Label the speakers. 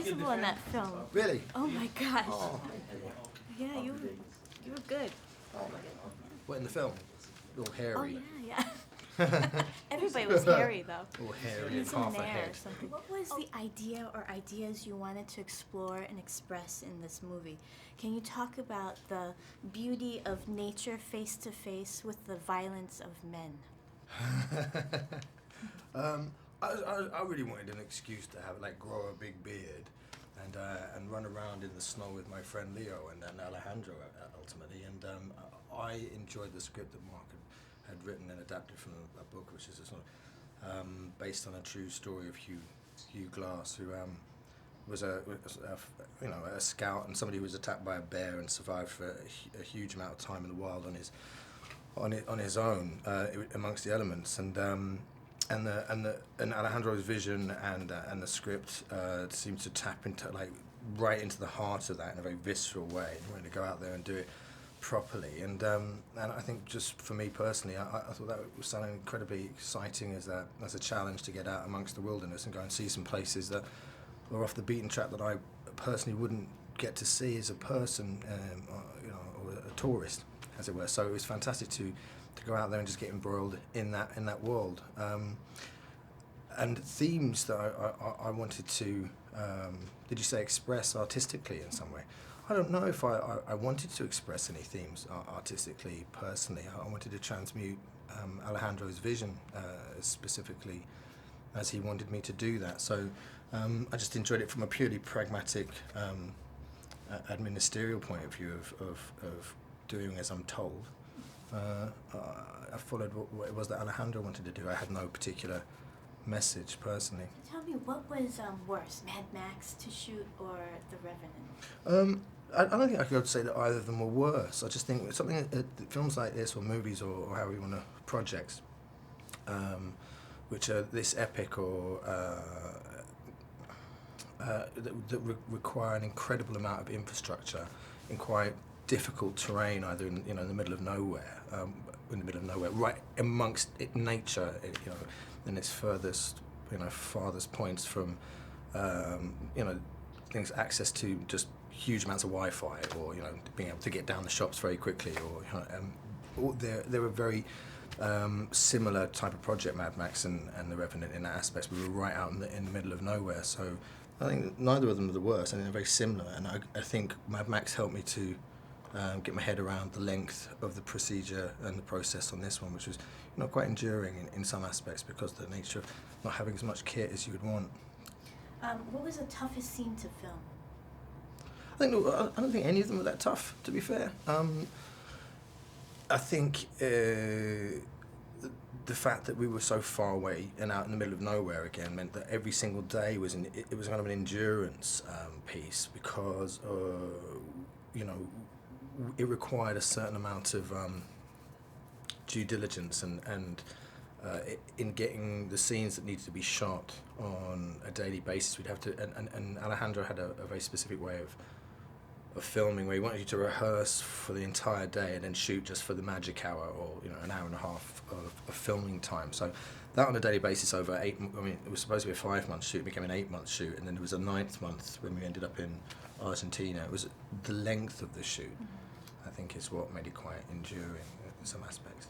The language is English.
Speaker 1: visible in that film.
Speaker 2: Really?
Speaker 1: Oh my gosh.
Speaker 2: Oh.
Speaker 1: Yeah, you were good.
Speaker 2: What, in the film? All hairy.
Speaker 1: Oh yeah. Everybody was hairy though.
Speaker 2: All hairy and
Speaker 1: He's in
Speaker 2: half
Speaker 1: an
Speaker 2: a
Speaker 1: air
Speaker 2: head.
Speaker 1: or something. What was the idea or ideas you wanted to explore and express in this movie? Can you talk about the beauty of nature face to face with the violence of men?
Speaker 2: I really wanted an excuse to have grow a big beard and run around in the snow with my friend Leo and Alejandro ultimately. And I enjoyed the script that Mark had written and adapted from a book, which is a sort of based on a true story of Hugh Glass, who was a scout and somebody who was attacked by a bear and survived for a huge amount of time in the wild on his own amongst the elements. And Alejandro's vision and the script seemed to tap into right into the heart of that in a very visceral way. He wanted to go out there and do it properly, and I think just for me personally, I thought that was sounding incredibly exciting as a challenge to get out amongst the wilderness and go and see some places that were off the beaten track that I personally wouldn't get to see as a person, or a tourist, as it were. So it was fantastic to go out there and just get embroiled in that world, and themes that I wanted to, did you say express artistically in some way? I don't know if I wanted to express any themes artistically, personally. I wanted to transmute Alejandro's vision specifically as he wanted me to do that. So I just enjoyed it from a purely pragmatic administerial point of view of doing as I'm told. I followed what it was that Alejandro wanted to do. I had no particular message personally.
Speaker 1: Tell me, what was worse, Mad Max to shoot or The Revenant?
Speaker 2: I don't think I could say that either of them were worse. I just think something films like this, or movies, or however you want to projects, which are this epic or that require an incredible amount of infrastructure in quite difficult terrain, either in the middle of nowhere, right amongst nature, in its farthest points from things, access to just huge amounts of Wi-Fi, or being able to get down the shops very quickly, or there were very similar type of project, Mad Max and The Revenant, in that aspect. We were right out in the middle of nowhere, so I think neither of them are the worst. I think they're very similar, and I think Mad Max helped me to get my head around the length of the procedure and the process on this one, which was quite enduring in some aspects because of the nature of not having as much kit as you would want.
Speaker 1: What was the toughest scene to film?
Speaker 2: I don't think any of them were that tough, to be fair. I think the fact that we were so far away and out in the middle of nowhere again meant that every single day was it was kind of an endurance piece, because it required a certain amount of due diligence and in getting the scenes that needed to be shot on a daily basis. We'd have to, and Alejandro had a very specific way of filming, where he wanted you to rehearse for the entire day and then shoot just for the magic hour, or an hour and a half of filming time. So that on a daily basis over it was supposed to be a 5-month shoot, it became an 8-month shoot, and then there was a 9th month when we ended up in Argentina. It was the length of the shoot, I think, is what made it quite enduring in some aspects.